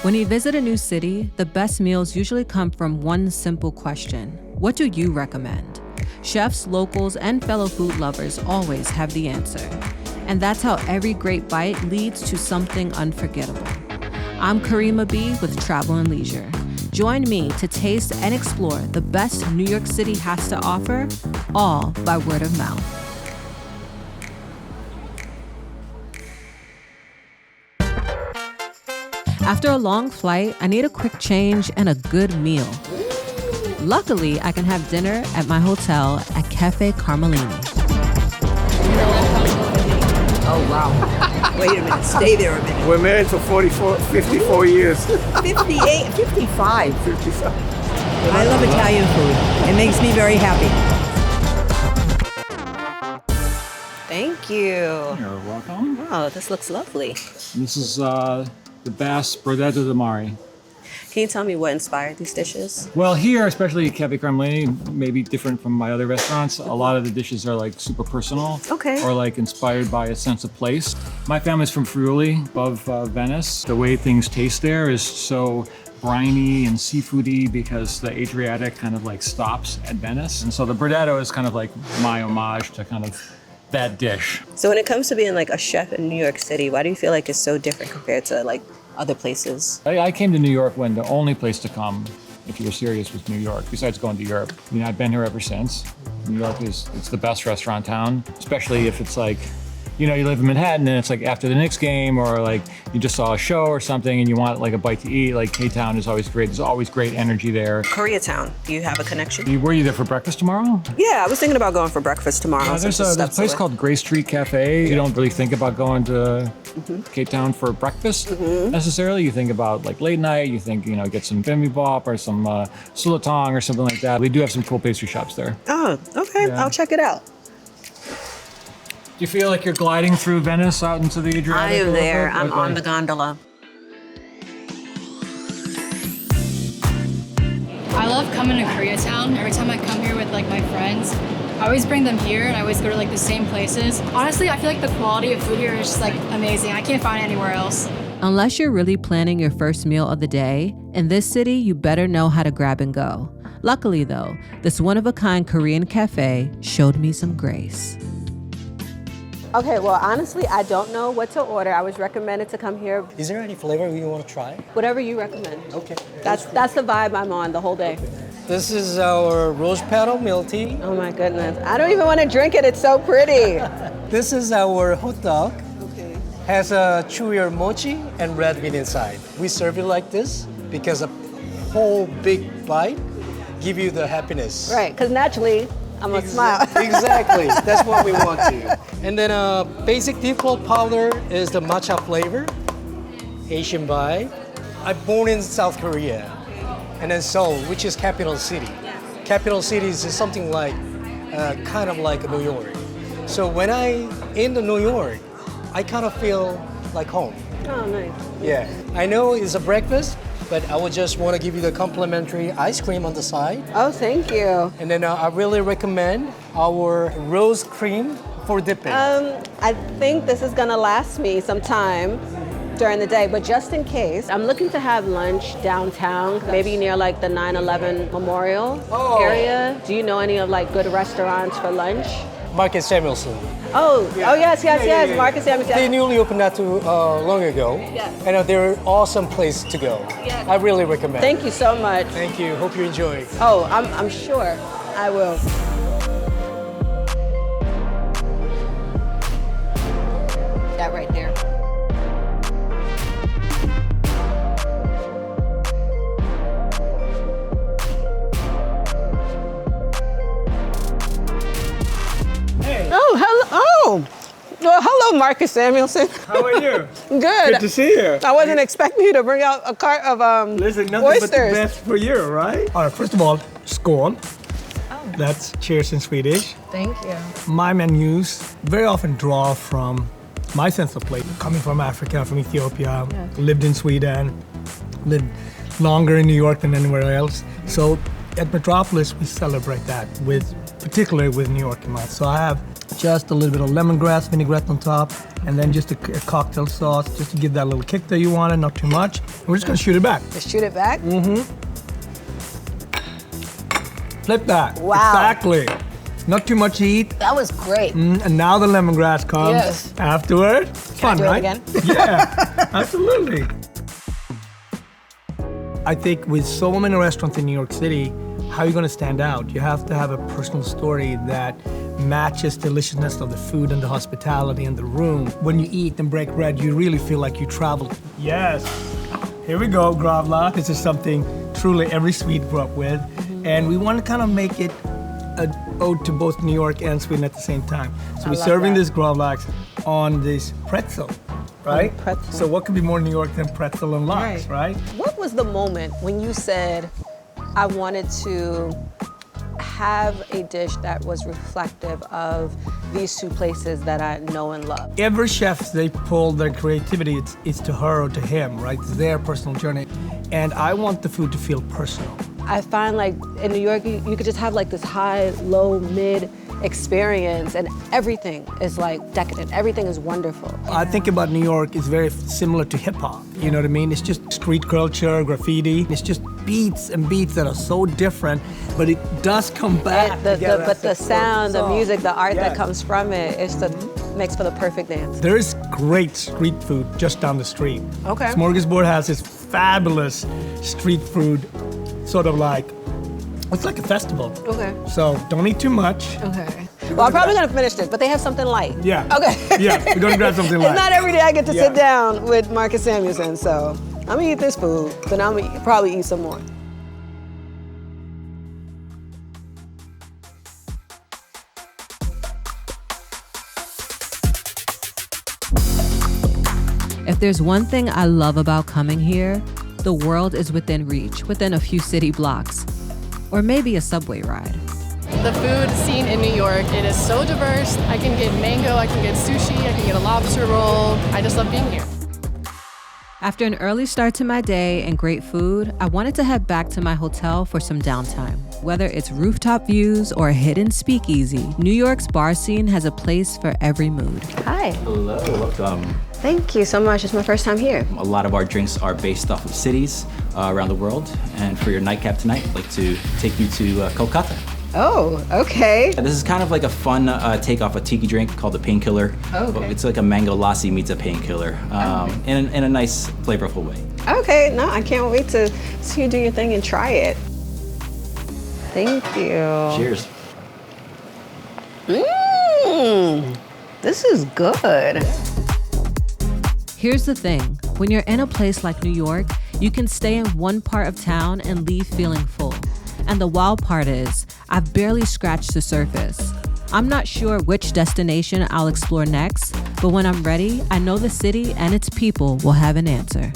When you visit a new city, the best meals usually come from one simple question. What do you recommend? Chefs, locals, and fellow food lovers always have the answer. And that's how every great bite leads to something unforgettable. I'm Kareema Bee with Travel and Leisure. Join me to taste and explore the best New York City has to offer, all by word of mouth. After a long flight, I need a quick change and a good meal. Luckily, I can have dinner at my hotel at Café Carmellini. Oh, wow. Wait a minute. Stay there a minute. We're married for 54 years. 58, 55. 55. I love Italian food. It makes me very happy. Thank you. You're welcome. Wow, this looks lovely. This is the Bass Brodetto di Mare. Can you tell me what inspired these dishes? Well, here, especially at Café Carmellini, maybe different from my other restaurants, a lot of the dishes are like super personal. Okay. Or like inspired by a sense of place. My family's from Friuli, above Venice. The way things taste there is so briny and seafoody because the Adriatic kind of like stops at Venice. And so the Brodetto is kind of like my homage to kind of that dish. So when it comes to being like a chef in New York City, why do you feel like it's so different compared to like other places? I came to New York when the only place to come, if you were serious, was New York, besides going to Europe. You know, I've been here ever since. New York it's the best restaurant town, especially if it's like, you know, you live in Manhattan and it's like after the Knicks game or like you just saw a show or something and you want like a bite to eat, like K-Town is always great. There's always great energy there. Koreatown, do you have a connection? Were you there for breakfast tomorrow? Yeah, I was thinking about going for breakfast tomorrow. There's a place called Gray Street Cafe. You don't really think about going to K-Town for breakfast necessarily. You think about like late night, you think, you know, get some bibimbap or some sulatong or something like that. We do have some cool pastry shops there. Oh, okay, Yeah. I'll check it out. Do you feel like you're gliding through Venice out into the Adriatic? I am there, I'm Okay. on the gondola. I love coming to Koreatown. Every time I come here with like my friends, I always bring them here and I always go to like the same places. Honestly, I feel like the quality of food here is just like amazing. I can't find it anywhere else. Unless you're really planning your first meal of the day, in this city, you better know how to grab and go. Luckily though, this one-of-a-kind Korean cafe showed me some grace. Okay, well, honestly, I don't know what to order. I was recommended to come here. Is there any flavor you want to try? Whatever you recommend. Okay. That's the vibe I'm on the whole day. This is our rose petal milk tea. Oh my goodness. I don't even want to drink it. It's so pretty. This is our Ho-Dduk. Okay. Has a chewier mochi and red bean inside. We serve it like this because a whole big bite give you the happiness. Right, because naturally, I'm going to smile. Exactly, that's what we want to. And then basic default powder is the matcha flavor, Asian vibe. I'm born in South Korea, and then Seoul, which is capital city. Capital city is something like, kind of like New York. So when I in the New York, I kind of feel like home. Oh, nice. Yeah, I know it's a breakfast, but I would just want to give you the complimentary ice cream on the side. Oh, thank you. And then I really recommend our rose cream for dipping. I think this is going to last me some time during the day, but just in case, I'm looking to have lunch downtown, maybe near like the 9/11 Memorial area. Do you know any of like good restaurants for lunch? Marcus Samuelsson. Oh, yes, Marcus Samuelsson. They newly opened that too long ago. Yes. And they're an awesome place to go. Yes. I really recommend. Thank you so much. Thank you. Hope you enjoy. Oh, I'm sure I will. That right there. Hey. Oh, hello. Oh. Well, hello, Marcus Samuelsson. How are you? Good. Good to see you. I wasn't expecting you to bring out a cart of Listen, nothing oysters. but the best for you, right? All right, first of all, skål. That's cheers in Swedish. Thank you. My menus very often draw from my sense of place. Coming from Africa, from Ethiopia, lived in Sweden, lived longer in New York than anywhere else. So at Metropolis, we celebrate that particularly with New York in mind. So I have just a little bit of lemongrass vinaigrette on top, and then just a cocktail sauce just to give that little kick that you wanted, not too much. And we're just gonna shoot it back. Just shoot it back? Flip that. Wow. Exactly. Not too much heat. That was great. And now the lemongrass comes Yes. afterward. Fun, do it right? again? Yeah, absolutely. I think with so many restaurants in New York City, how are you going to stand out? You have to have a personal story that matches the deliciousness of the food and the hospitality in the room. When you eat and break bread, you really feel like you traveled. Yes. Here we go, Gravlax. This is something truly every Swede grew up with. And we want to kind of make it an ode to both New York and Sweden at the same time. So we're serving this Gravlax on this pretzel, right? Pretzel. So what could be more New York than pretzel and lax, right? What was the moment when you said, I wanted to have a dish that was reflective of these two places that I know and love? Every chef, they pull their creativity, it's to her or to him, right? It's their personal journey. And I want the food to feel personal. I find like in New York, you could just have like this high, low, mid experience, and everything is like decadent. Everything is wonderful. I think about New York is very similar to hip hop. You know what I mean? It's just street culture, graffiti. It's just beats and beats that are so different, but it does come back. But the sound, the music, the art that comes from it, makes for the perfect dance. There is great street food just down the street. Okay. Smorgasburg has this fabulous street food, sort of like, it's like a festival. Okay. So don't eat too much. Okay. Well, I'm probably gonna finish this, but they have something light. Yeah. Okay. Yeah, we're gonna grab something light. It's not every day I get to sit down with Marcus Samuelsson, so I'm gonna eat this food, then I'm gonna probably eat some more. If there's one thing I love about coming here, the world is within reach, within a few city blocks, or maybe a subway ride. The food scene in New York, it is so diverse. I can get mango, I can get sushi, I can get a lobster roll. I just love being here. After an early start to my day and great food, I wanted to head back to my hotel for some downtime. Whether it's rooftop views or a hidden speakeasy, New York's bar scene has a place for every mood. Hi. Hello, welcome. Thank you so much. It's my first time here. A lot of our drinks are based off of cities around the world. And for your nightcap tonight, I'd like to take you to Kolkata. Oh, okay. This is kind of like a fun take off a tiki drink called the Painkiller. Oh, okay. It's like a mango lassi meets a painkiller in a nice, flavorful way. Okay, no, I can't wait to see you do your thing and try it. Thank you. Cheers. This is good. Here's the thing, when you're in a place like New York, you can stay in one part of town and leave feeling full. And the wild part is, I've barely scratched the surface. I'm not sure which destination I'll explore next, but when I'm ready, I know the city and its people will have an answer.